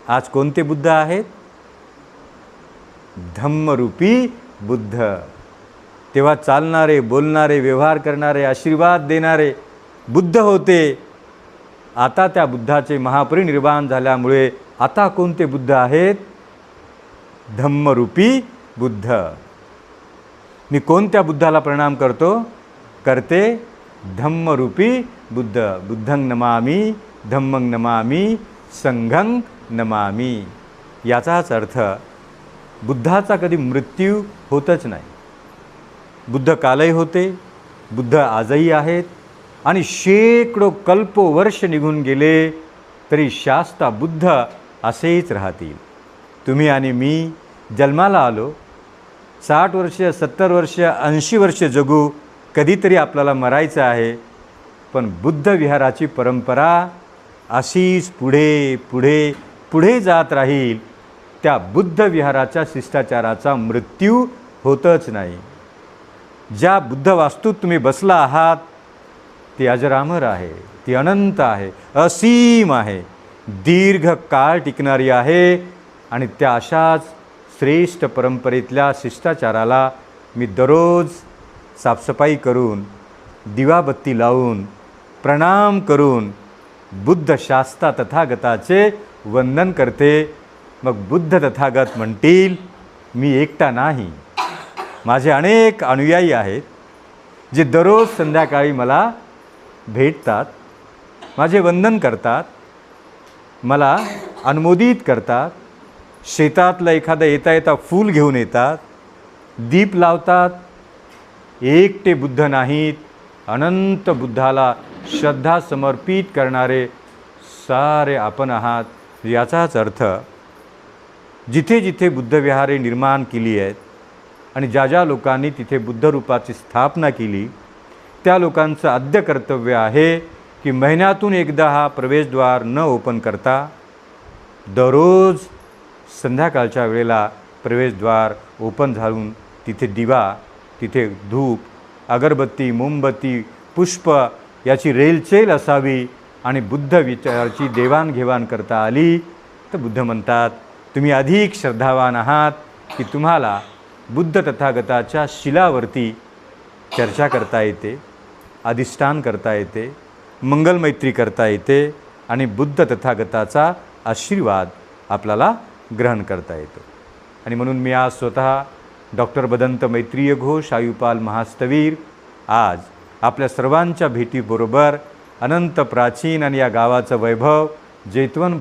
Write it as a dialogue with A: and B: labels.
A: आज कोणते बुद्ध आहेत? धम्मरूपी बुद्ध. तेव्हा चालणारे, बोलणारे, व्यवहार करणारे, आशीर्वाद देणारे बुद्ध होते. आता त्या बुद्धाचे महापरिनिर्वाण झाल्यामुळे आता कोणते बुद्ध आहेत? धम्मरूपी बुद्ध. मी कोणत्या बुद्धाला प्रणाम करते? धम्मरूपी बुद्ध. बुद्धं नमामि, धम्मं नमामि, संघं नमामि. याचाच अर्थ बुद्धाचा कधी मृत्यू होतच नाही. बुद्ध कालही होते, बुद्ध आजही आहेत आणि शेकडो कल्पवर्ष निघून गेले तरी शास्ता बुद्ध असेच राहतील. तुम्ही आणि मी जन्माला आलो, 60 वर्ष, 70 वर्ष, 80 वर्ष जगू, कधीतरी आपल्याला मरायचं आहे. पण बुद्ध विहाराची परंपरा अशीच पुढे पुढे पुढे जात राहील. त्या बुद्ध विहाराच्या शिष्टाचाराचा मृत्यू होतच नाही. ज्या बुद्ध वास्तूत तुम्ही बसला आहात ती अजरामर आहे, ती अनंत आहे, असीम आहे, दीर्घ काळ टिकणारी आहे. आणि त्या अशाच श्रेष्ठ परंपरेतल्या शिष्टाचाराला मी दररोज साफसफाई करून, दिवाबत्ती लावून, प्रणाम करून बुद्ध शास्ता तथागताचे वंदन करते. मग बुद्ध तथागत म्हणतील, मी एकटा नाही, माझे अनेक अनुयायी आहेत जे दररोज संध्याकाळी मला भेटतात, माझे वंदन करतात, मला अनुमोदित करतात, शेतातलं एखादं येता येता फूल घेऊन येतात, दीप लावतात. एकटे बुद्ध नाहीत, अनंत बुद्धाला श्रद्धा समर्पित करणारे सारे आपण आहात. याचाच अर्थ जिथे जिथे बुद्धविहारे निर्माण केली आहेत आणि ज्या ज्या लोकांनी तिथे बुद्धरूपाची स्थापना केली त्या लोकांचं आद्य कर्तव्य आहे की महिन्यातून एकदा हा प्रवेशद्वार न ओपन करता दररोज संध्याकाळच्या वेळेला प्रवेशद्वार ओपन झालून तिथे दिवा, तिथे धूप, अगरबत्ती, मोमबत्ती, पुष्प याची रेलचेल असावी आणि बुद्ध विचाराची देवाणघेवाण करता आली तर बुद्ध म्हणतात, तुम्ही अधिक श्रद्धावान आहात की तुम्हाला बुद्ध तथागताच्या शिलावरती चर्चा करता येते, अधिष्ठान करता येते, मंगलमैत्री करता येते आणि बुद्ध तथागताचा आशीर्वाद आपल्याला ग्रहण करता येतो. आणि म्हणून मी आज स्वतः डॉक्टर बदंत मैत्रीय घोष, आयुपाल महास्तवीर आज आपल्या सर्वांच्या भेटीबरोबर अनंत प्राचीन आणि या गावाचं वैभव, जैतवन